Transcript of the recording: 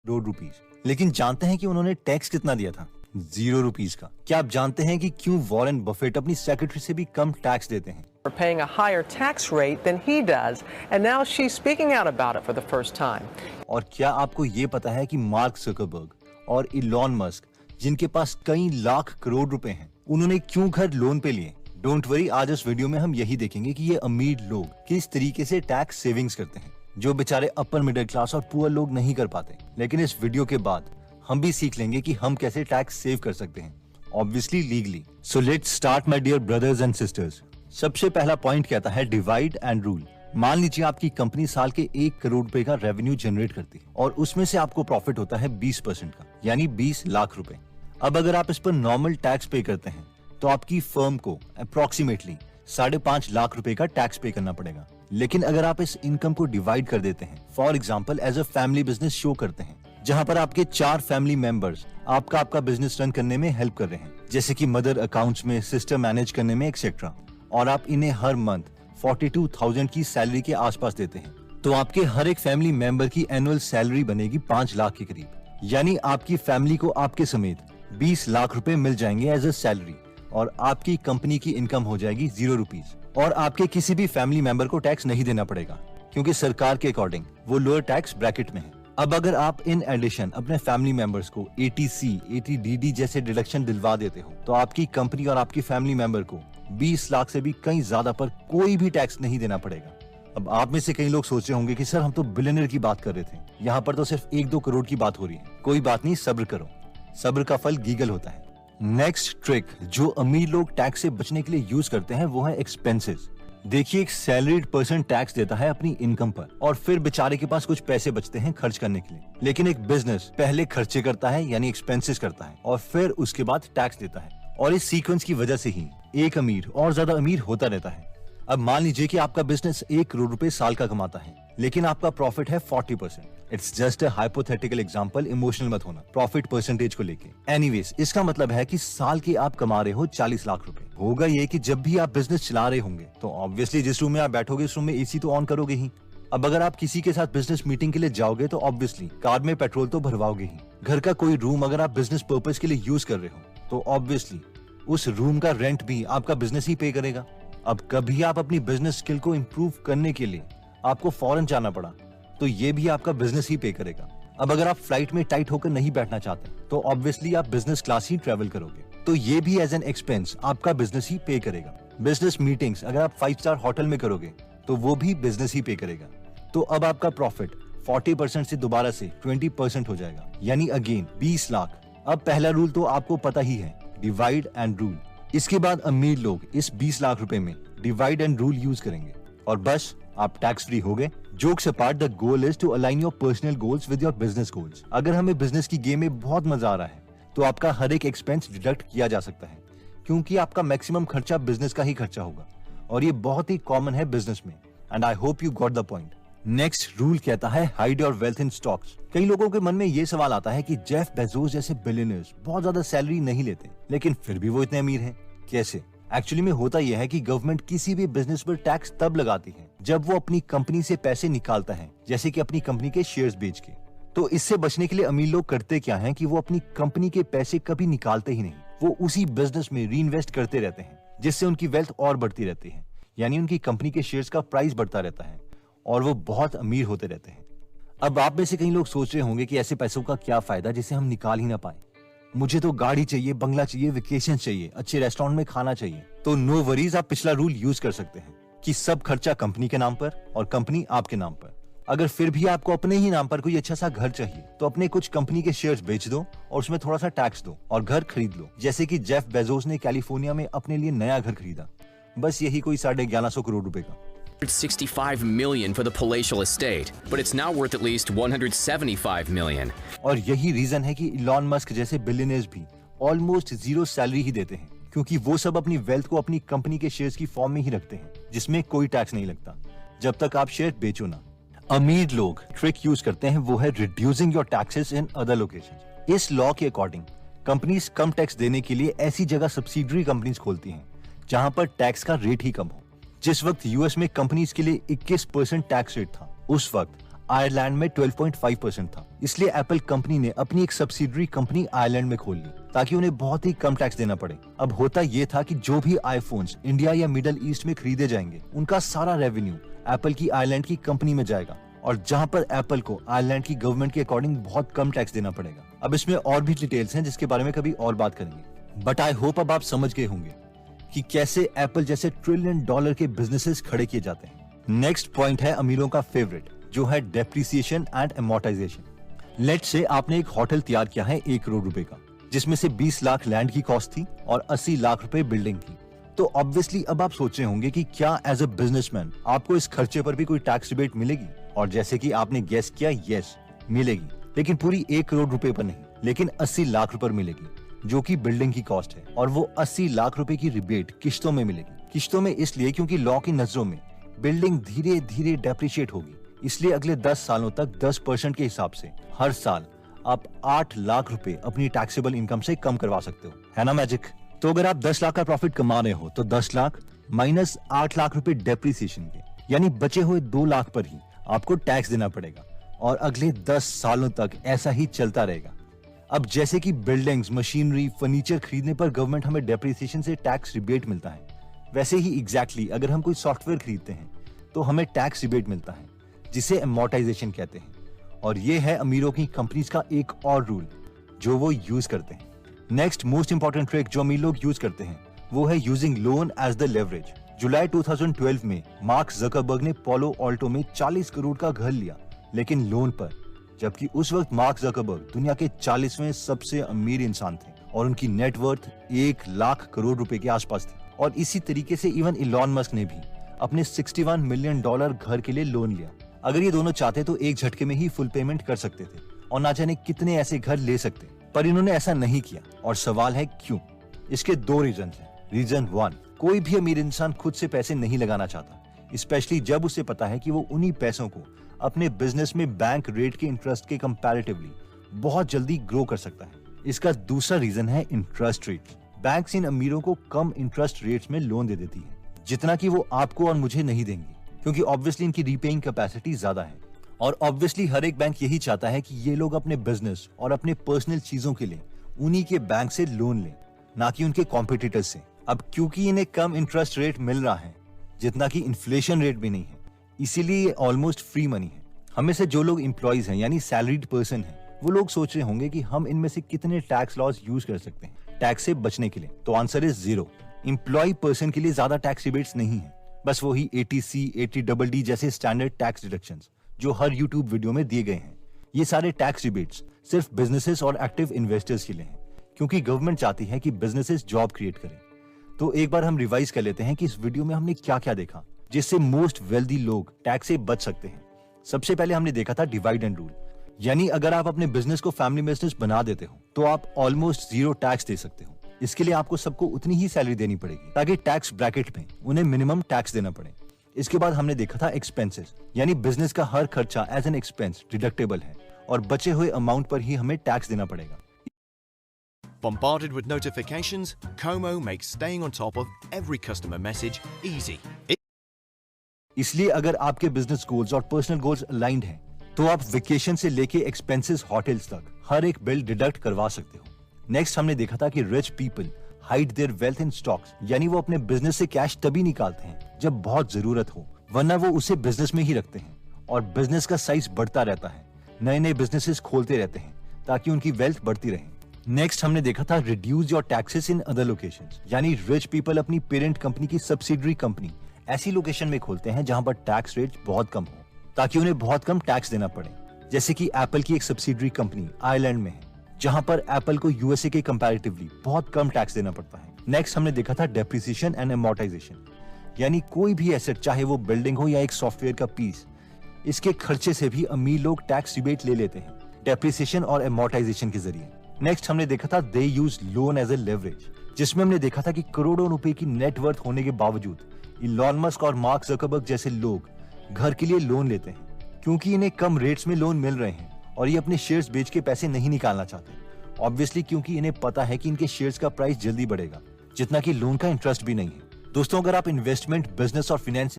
Crore rupees. लेकिन जानते हैं कि उन्होंने टैक्स कितना दिया था? 0 रुपीस का। क्या आप जानते हैं कि क्यों वॉरेन बफेट अपनी सेक्रेटरी से भी कम टैक्स देते हैं? Are paying a higher tax rate than he does, and now she's speaking out about it for the first time. और क्या आपको ये पता है कि मार्क ज़करबर्ग और इलॉन मस्क, जिनके पास कई लाख करोड़ रुपए हैं, उन्होंने क्यों घर लोन पे लिए? डोंट वरी, आज इस वीडियो में हम यही देखेंगे कि ये अमीर लोग किस तरीके से टैक्स सेविंग्स करते हैं, जो बेचारे अपर मिडिल क्लास और पुअर लोग नहीं कर पाते। लेकिन इस वीडियो के बाद हम भी सीख लेंगे कि हम कैसे टैक्स सेव कर सकते हैं, obviously legally. So let's start my dear brothers and sisters. सबसे पहला पॉइंट कहता है डिवाइड एंड रूल। मान लीजिए आपकी कंपनी साल के 1 करोड़ रुपए का रेवेन्यू जनरेट करती है और उसमें से आपको प्रॉफिट होता है 20% का, यानी 20 लाख रुपए। अब अगर आप इस पर नॉर्मल टैक्स पे करते हैं तो आपकी फर्म को अप्रोक्सीमेटली 5.5 लाख रुपए का टैक्स पे करना पड़ेगा। लेकिन अगर आप इस इनकम को डिवाइड कर देते हैं, for example as a family business show करते हैं, जहां पर आपके 4 फैमिली मेंबर्स आपका बिजनेस रन करने में हेल्प कर रहे हैं, जैसे कि मदर अकाउंट्स में, सिस्टर मैनेज करने में एक्सेट्रा, और आप इन्हें हर मंथ 42,000 की सैलरी के आसपास देते हैं, तो आपके हर एक फैमिली मेंबर की एनुअल सैलरी बनेगी 5 लाख के करीब। यानी आपकी फैमिली को आपके समेत 20 लाख रुपए मिल जाएंगे एज अ सैलरी, और आपकी कंपनी की इनकम हो जाएगी 0 रुपीज। और आपके किसी भी फैमिली मेंबर को टैक्स नहीं देना पड़ेगा, क्योंकि सरकार के अकॉर्डिंग वो लोअर टैक्स ब्रैकेट में है। अब अगर आप इन एडिशन अपने फैमिली मेंबर्स को ATC, ATDD जैसे डिडक्शन दिलवा देते हो, तो आपकी कंपनी और आपकी फैमिली मेंबर को 20 लाख से भी कहीं ज्यादा पर कोई भी टैक्स नहीं देना पड़ेगा। अब आप में से कई लोग सोच रहे होंगे कि सर हम तो बिलियनर की बात कर रहे थे, यहाँ पर तो सिर्फ 1-2 करोड़ की बात हो रही है। कोई बात नहीं, सब्र करो, सब्र का फल गीगल होता है। नेक्स्ट ट्रिक जो अमीर लोग टैक्स से बचने के लिए यूज करते हैं वो है एक्सपेंसेस। देखिए, एक सैलरीड पर्सन टैक्स देता है अपनी इनकम पर, और फिर बेचारे के पास कुछ पैसे बचते हैं खर्च करने के लिए। लेकिन एक बिजनेस पहले खर्चे करता है, यानी एक्सपेंसेस करता है, और फिर उसके बाद टैक्स देता है। और इस सीक्वेंस की वजह से ही एक अमीर और ज्यादा अमीर होता रहता है। अब मान लीजिए कि आपका बिजनेस 1 करोड़ रुपए साल का कमाता है, लेकिन आपका प्रॉफिट है 40%। It's just a hypothetical example, emotional मत होना प्रॉफिट परसेंटेज को लेके। एनीवेज, इसका मतलब है कि साल के आप कमा रहे हो 40 लाख रुपए। होगा ये कि जब भी आप बिजनेस चला रहे होंगे तो ऑब्वियसली जिस रूम में आप बैठोगे उस रूम में AC तो ऑन करोगे ही। अब अगर आप किसी के साथ बिजनेस मीटिंग के लिए जाओगे तो ऑब्वियसली कार में पेट्रोल तो भरवाओगे ही। घर का कोई रूम अगर आप बिजनेस पर्पज के लिए यूज कर रहे हो तो ऑब्वियसली उस रूम का रेंट भी आपका बिजनेस ही पे करेगा। अब कभी आप अपनी बिजनेस स्किल को इम्प्रूव करने के लिए आपको फॉरेन जाना पड़ा तो ये भी आपका बिजनेस ही पे करेगा। अब अगर आप फ्लाइट में टाइट होकर नहीं बैठना चाहते तो ऑब्वियसली आप बिजनेस क्लास ही ट्रेवल करोगे, तो ये भी एज एन एक्सपेंस आपका बिजनेस ही पे करेगा। बिजनेस मीटिंग्स अगर आप 5 स्टार होटल में करोगे तो वो भी बिजनेस ही पे करेगा। तो अब आपका प्रॉफिट 40% से दोबारा से 20% हो जाएगा, यानी अगेन 20 लाख। अब पहला रूल तो आपको पता ही है, डिवाइड एंड रूल। इसके बाद अमीर लोग इस 20 लाख रुपए में डिवाइड एंड रूल यूज करेंगे और बस आप टैक्स फ्री हो गए। Jokes apart, the goal is to align your personal goals with your business goals. अगर हमें बिजनेस की गेम में बहुत मजा आ रहा है तो आपका हर एक एक्सपेंस डिडक्ट किया जा सकता है, क्योंकि आपका मैक्सिमम खर्चा बिजनेस का ही खर्चा होगा, और ये बहुत ही कॉमन है बिजनेस में। And I hope you got the point. Next rule कहता है hide your wealth in stocks. कई लोगों के मन में ये सवाल आता है कि जेफ बेजोस जैसे बिलियनर्स बहुत ज्यादा सैलरी नहीं लेते, लेकिन फिर भी वो इतने अमीर हैं, कैसे? एक्चुअली में होता यह है कि गवर्नमेंट किसी भी बिजनेस पर टैक्स तब लगाती है जब वो अपनी कंपनी से पैसे निकालता है, जैसे कि अपनी कंपनी के शेयर्स बेच के। तो इससे बचने के लिए अमीर लोग करते क्या हैं कि वो अपनी कंपनी के पैसे कभी निकालते ही नहीं, वो उसी बिजनेस में री इन्वेस्ट करते रहते हैं, जिससे उनकी वेल्थ और बढ़ती रहती है, यानी उनकी कंपनी के शेयर्स का प्राइस बढ़ता रहता है और वो बहुत अमीर होते रहते हैं। अब आप में से कई लोग सोच रहे होंगे कि ऐसे पैसों का क्या फायदा जिसे हम निकाल ही ना पाए। मुझे तो गाड़ी चाहिए, बंगला चाहिए, वेकेशन चाहिए, अच्छे रेस्टोरेंट में खाना चाहिए। तो नो वरीज, आप पिछला रूल यूज कर सकते हैं कि सब खर्चा कंपनी के नाम पर और कंपनी आपके नाम पर। अगर फिर भी आपको अपने ही नाम पर कोई अच्छा सा घर चाहिए तो अपने कुछ कंपनी के शेयर्स बेच दो और उसमें थोड़ा सा टैक्स दो और घर खरीद लो, जैसे कि जेफ बेजोस ने कैलिफोर्निया में अपने लिए नया घर खरीदा, बस यही कोई 1150 करोड़ रुपए का। 65 million for the palatial estate, but it's now worth at least 175 million. और यही रीजन है कि इलॉन मस्क जैसे बिलियनर्स भी ऑलमोस्ट 0 सैलरी ही देते हैं, क्योंकि वो सब अपनी वेल्थ को अपनी कंपनी के शेयर्स की फॉर्म में ही रखते हैं, जिसमें कोई टैक्स नहीं लगता जब तक आप शेयर बेचो ना। अमीर लोग ट्रिक यूज करते हैं, वो है reducing your taxes in other locations. इस लॉ के अकॉर्डिंग कंपनीज कम टैक्स देने के लिए ऐसी जगह सब्सिडरी कंपनीज खोलती हैं जहां पर टैक्स का रेट ही कम हो। जिस वक्त यूएस में कंपनीज के लिए 21% टैक्स रेट था, उस वक्त आयरलैंड में 12.5% था। इसलिए एप्पल कंपनी ने अपनी एक सब्सिडरी कंपनी आयरलैंड में खोल ली ताकि उन्हें बहुत ही कम टैक्स देना पड़े। अब होता ये था कि जो भी आईफोन्स इंडिया या मिडिल ईस्ट में खरीदे जाएंगे उनका सारा रेवेन्यू एप्पल की आयरलैंड की कंपनी में जाएगा, और जहां पर एप्पल को आयरलैंड की गवर्नमेंट के अकॉर्डिंग बहुत कम टैक्स देना पड़ेगा। अब इसमें और भी डिटेल्स हैं जिसके बारे में कभी और बात करेंगे, बट आई होप अब आप समझ गए होंगे कि कैसे एप्पल जैसे $1 ट्रिलियन के बिजनेसेस खड़े किए जाते हैं। नेक्स्ट पॉइंट है अमीरों का फेवरेट, जो है depreciation and amortisation. Let's say आपने एक होटल तैयार किया है 1 करोड़ रुपए का, जिसमें से 20 लाख लैंड की कॉस्ट थी और 80 लाख रुपए बिल्डिंग की। तो ऑब्वियसली अब आप सोच रहे होंगे कि क्या एज अ बिजनेसमैन आपको इस खर्चे पर भी कोई टैक्स रिबेट मिलेगी, और जैसे कि आपने गेस किया, यस मिलेगी, लेकिन पूरी 1 करोड़ रुपए पर नहीं, लेकिन 80 लाख रुपए पर मिलेगी, जो कि बिल्डिंग की कॉस्ट है। और वो 80 लाख रुपए की रिबेट किश्तों में मिलेगी। किश्तों में इसलिए क्योंकि लॉ की नजरों में बिल्डिंग धीरे धीरे डेप्रिशिएट होगी, इसलिए अगले 10 सालों तक 10% के हिसाब से हर साल आप 8 लाख रुपए अपनी टैक्सेबल इनकम से कम करवा सकते हो। है ना मैजिक? तो अगर आप 10 लाख का प्रॉफिट कमा रहे हो तो 10 लाख माइनस 8 लाख रुपए डेप्रिसिएशन के, यानी बचे हुए 2 लाख पर ही आपको टैक्स देना पड़ेगा, और अगले 10 सालों तक ऐसा ही चलता रहेगा। अब जैसे कि बिल्डिंग्स, मशीनरी, फर्नीचर खरीदने पर गवर्नमेंट हमें डेप्रिसिएशन से टैक्स रिबेट मिलता है, वैसे ही एग्जैक्टली अगर हम कोई सॉफ्टवेयर खरीदते हैं तो हमें टैक्स रिबेट मिलता है, जिसे एमोर्टाइजेशन कहते हैं। और ये है अमीरों की कंपनीज का एक और रूल जो वो यूज करते हैं। नेक्स्ट मोस्ट इंपॉर्टेंट ट्रिक जो अमीर लोग यूज करते हैं वो है using loan as the leverage. जुलाई 2012 में मार्क जकरबर्ग ने पोलो ऑल्टो में 40 करोड़ का घर लिया, लेकिन लोन पर, जबकि उस वक्त मार्क जकरबर्ग दुनिया के 40वें सबसे अमीर इंसान थे और उनकी नेटवर्थ 1 लाख करोड़ रुपए के आसपास थी। और इसी तरीके से इवन इलॉन मस्क ने भी अपने $61 मिलियन घर के लिए लोन लिया। अगर ये दोनों चाहते तो एक झटके में ही फुल पेमेंट कर सकते थे और ना जाने कितने ऐसे घर ले सकते, पर इन्होंने ऐसा नहीं किया। और सवाल है क्यों? इसके 2 रीजन हैं। रीजन 1, कोई भी अमीर इंसान खुद से पैसे नहीं लगाना चाहता, स्पेशली जब उसे पता है कि वो उन्हीं पैसों को अपने बिजनेस में बैंक रेट के इंटरेस्ट के कंपैरेटिवली बहुत जल्दी ग्रो कर सकता है। इसका दूसरा रीजन है इंटरेस्ट रेट। बैंक्स इन अमीरों को कम इंटरेस्ट रेट्स में लोन दे देती है, जितना कि वो आपको और मुझे नहीं देंगी, क्योंकि ऑब्वियसली इनकी रीपेइंग कैपेसिटी ज्यादा है। और ऑब्वियसली हर एक बैंक यही चाहता है कि ये लोग अपने बिजनेस और अपने पर्सनल चीजों के लिए उन्हीं के बैंक से लोन लें, ना कि उनके कॉम्पिटिटर्स से। अब क्योंकि इन्हें कम इंटरेस्ट रेट मिल रहा है, जितना कि इन्फ्लेशन रेट भी नहीं है, इसीलिए ये ऑलमोस्ट फ्री मनी है। हमें से जो लोग एम्प्लॉइज हैं यानी सैलरीड पर्सन हैं, वो लोग सोच रहे होंगे कि हम इनमें से कितने टैक्स लॉज यूज कर सकते हैं टैक्स से बचने के लिए। तो आंसर इज 0। एम्प्लॉय पर्सन के लिए ज्यादा टैक्स रिबेट्स नहीं है, बस वही ATC, ATDD जैसे स्टैंडर्ड टैक्स डिडक्शंस जो हर यूट्यूब वीडियो में दिए गए हैं। ये सारे टैक्स रिबेट्स सिर्फ बिजनेसेस और एक्टिव इन्वेस्टर्स के लिए हैं, क्योंकि गवर्नमेंट चाहती है कि बिजनेसेस जॉब क्रिएट करें। तो एक बार हम रिवाइज कर लेते हैं कि इस वीडियो में हमने क्या क्या देखा जिससे मोस्ट वेल्दी लोग टैक्स से बच सकते हैं। सबसे पहले हमने देखा था डिवाइड एंड रूल, यानी अगर आप अपने बिजनेस को फैमिली बिजनेस बना देते हो तो आप ऑलमोस्ट 0 टैक्स दे सकते हो। इसके लिए आपको सबको उतनी ही सैलरी देनी पड़ेगी ताकि टैक्स ब्रैकेट में उन्हें मिनिमम टैक्स देना पड़े। इसके बाद हमने देखा था एक्सपेंसेस, यानी बिजनेस का हर खर्चा एज एन एक्सपेंस डिडक्टेबल है और बचे हुए अमाउंट पर ही हमें टैक्स देना पड़ेगा। Bombarded with notifications, Como makes staying on top of every customer message easy. इसलिए अगर आपके बिजनेस गोल्स और पर्सनल गोल्स अलाइंड हैं, तो आप वेकेशन से लेके एक्सपेंसेस होटल्स तक हर एक बिल डिडक्ट करवा सकते हो। नेक्स्ट हमने देखा था कि rich people hide there wealth in stocks, यानी वो अपने बिजनेस से कैश तभी निकालते हैं जब बहुत जरूरत हो, वरना वो उसे बिजनेस में ही रखते हैं और बिजनेस का साइज बढ़ता रहता है। नए नए बिजनेसेस खोलते रहते हैं ताकि उनकी वेल्थ बढ़ती रहे। नेक्स्ट हमने देखा था reduce your taxes in other locations, यानी रिच पीपल अपनी पेरेंट कंपनी की सब्सिडरी कंपनी ऐसी लोकेशन में खोलते हैं जहां पर टैक्स रेट बहुत कम हो, ताकि उन्हें बहुत कम टैक्स देना पड़े। जैसे कि एप्पल की एक सब्सिडरी कंपनी आयरलैंड में है, जहां पर एप्पल को यूएसए के कंपैरेटिवली बहुत कम टैक्स देना पड़ता है। नेक्स्ट हमने देखा था डेप्रिसिएशन एंड एमोर्टाइजेशन, यानी कोई भी एसेट, चाहे वो बिल्डिंग हो या एक सॉफ्टवेयर का पीस, इसके खर्चे से भी अमीर लोग टैक्स रिबेट ले लेते हैं डेप्रिसिएशन और एमोर्टाइजेशन के जरिए। नेक्स्ट हमने देखा था they use loan as a leverage, जिसमें हमने देखा था कि करोड़ों रुपए की नेटवर्थ होने के बावजूद इलॉन मस्क और मार्क जकरबर्ग जैसे लोग घर के लिए लोन लेते हैं, क्योंकि इन्हें कम रेट्स में लोन मिल रहे हैं और ये अपने शेयर्स बेच के पैसे नहीं निकालना चाहते। ऑब्वियसली क्योंकि इन्हें पता है कि इनके शेयर्स का प्राइस जल्दी बढ़ेगा, जितना कि लोन का इंटरेस्ट भी नहीं है। दोस्तों, अगर आप इन्वेस्टमेंट, बिजनेस और फाइनेंस